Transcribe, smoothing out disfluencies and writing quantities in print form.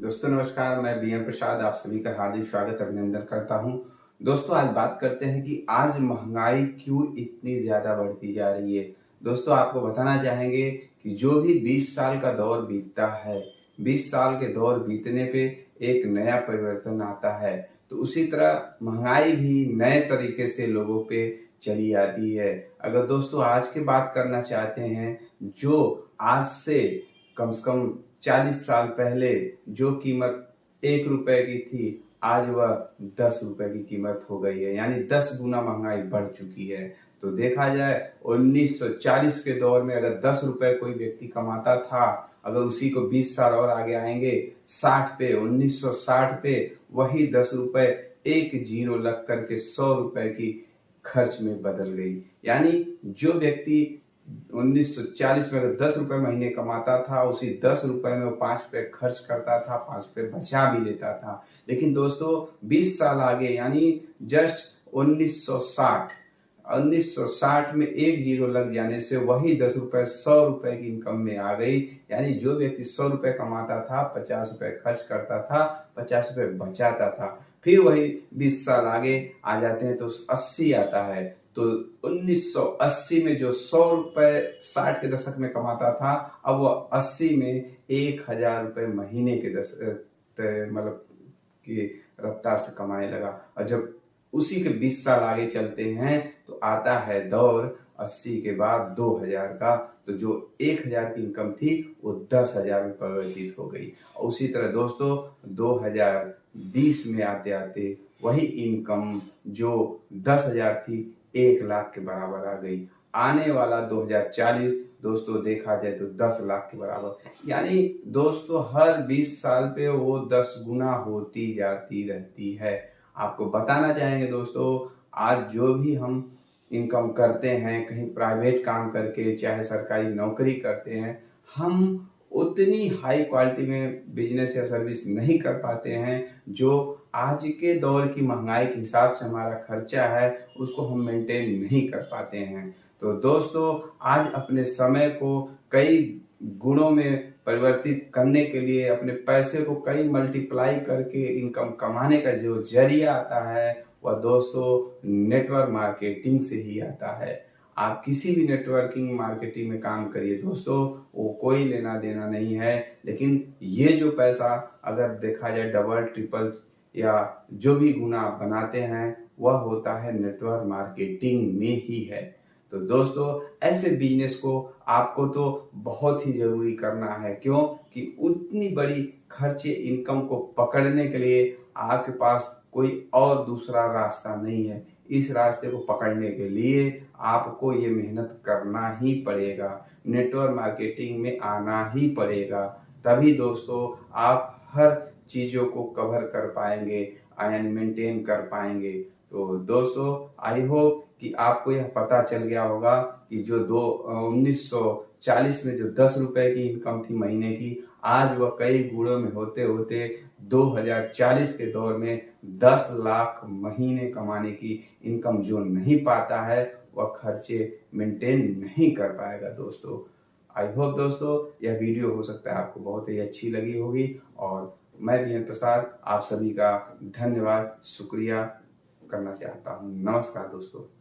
दोस्तों नमस्कार, मैं बीएन प्रसाद आप सभी का हार्दिक स्वागत अभिनंदन करता हूं। दोस्तों आज बात करते हैं कि आज महंगाई क्यों इतनी ज़्यादा बढ़ती जा रही है। दोस्तों आपको बताना चाहेंगे कि जो भी 20 साल का दौर बीतता है, 20 साल के दौर बीतने पे एक नया परिवर्तन आता है, तो उसी तरह महंगाई भी नए तरीके से लोगों पे चली आती है। अगर दोस्तों आज की बात करना चाहते हैं, जो आज से कम 40 साल पहले जो कीमत 1 रुपए की थी, आज वह 10 रुपए की कीमत हो गई है, यानी 10 गुना महंगाई बढ़ चुकी है। तो देखा जाए 1940 के दौर में अगर 10 रुपए कोई व्यक्ति कमाता था, अगर उसी को 20 साल और आगे आएंगे 60 पे 1960 पे वही 10 रुपए एक जीरो लग करके 100 रुपए की खर्च में बदल गई। यानी जो व्यक्ति 1940 में अगर 10 रुपए महीने कमाता था, उसी 10 रुपए में वो 5 रुपए खर्च करता था, 5 रुपए बचा भी लेता था। लेकिन दोस्तों 20 साल आगे यानी जस्ट 1960 में एक जीरो लग जाने से वही 10 रुपए 100 रुपए की इनकम में आ गई। यानी जो व्यक्ति 100 रुपए कमाता था, 50 रुपए खर्च करता था, 50 रुपए बचाता था। फिर वही 20 साल आगे आ जाते हैं तो 80 आता है। तो 1980 में जो 100 रुपए 60 के दशक में कमाता था, अब वह 80 में 1000 रुपए महीने के मतलब की रफ्तार से कमाने लगा। और जब उसी के 20 साल आगे चलते हैं तो आता है दौर 80 के बाद 2000 का, तो जो 1000 की इनकम थी वो 10,000 में परिवर्तित हो गई। और उसी तरह दोस्तों 2020 में आते आते वही इनकम जो 10,000 थी 1 लाख के बराबर आ गई। आने वाला 2040 दोस्तों देखा जाए तो 10 लाख के बराबर, यानी दोस्तों हर 20 साल पे वो 10 गुना होती जाती रहती है। आपको बताना चाहेंगे दोस्तों, आज जो भी हम इनकम करते हैं, कहीं प्राइवेट काम करके चाहे सरकारी नौकरी करते हैं, हम उतनी हाई क्वालिटी में बिजनेस या सर्विस नहीं कर पाते हैं जो आज के दौर की महंगाई के हिसाब से हमारा खर्चा है उसको हम मेंटेन नहीं कर पाते हैं। तो दोस्तों आज अपने समय को कई गुणों में परिवर्तित करने के लिए, अपने पैसे को कई मल्टीप्लाई करके इनकम कमाने का जो जरिया आता है वह दोस्तों नेटवर्क मार्केटिंग से ही आता है। आप किसी भी नेटवर्किंग मार्केटिंग में काम करिए दोस्तों, वो कोई लेना देना नहीं है, लेकिन ये जो पैसा अगर देखा जाए डबल ट्रिपल या जो भी गुना आप बनाते हैं वह होता है नेटवर्क मार्केटिंग में ही है। तो दोस्तों ऐसे बिजनेस को आपको तो बहुत ही जरूरी करना है, क्यों कि उतनी बड़ी खर्चे इनकम को पकड़ने के लिए आपके पास कोई और दूसरा रास्ता नहीं है। इस रास्ते को पकड़ने के लिए आपको ये मेहनत करना ही पड़ेगा, नेटवर्क मार्केटिंग में आना ही पड़ेगा। तभी दोस्तों आप हर चीज़ों को कवर कर पाएंगे एंड मेंटेन कर पाएंगे। तो दोस्तों आई होप कि आपको यह पता चल गया होगा कि जो 1940 में जो 10 रुपए की इनकम थी महीने की, आज वह कई गुणों में होते होते 2040 के दौर में 10 लाख महीने कमाने की इनकम जो नहीं पाता है वह खर्चे मेंटेन नहीं कर पाएगा दोस्तों। आई होप दोस्तों यह वीडियो हो सकता है आपको बहुत ही अच्छी लगी होगी, और मैं बीएन प्रसाद आप सभी का धन्यवाद शुक्रिया करना चाहता हूँ। नमस्कार दोस्तों।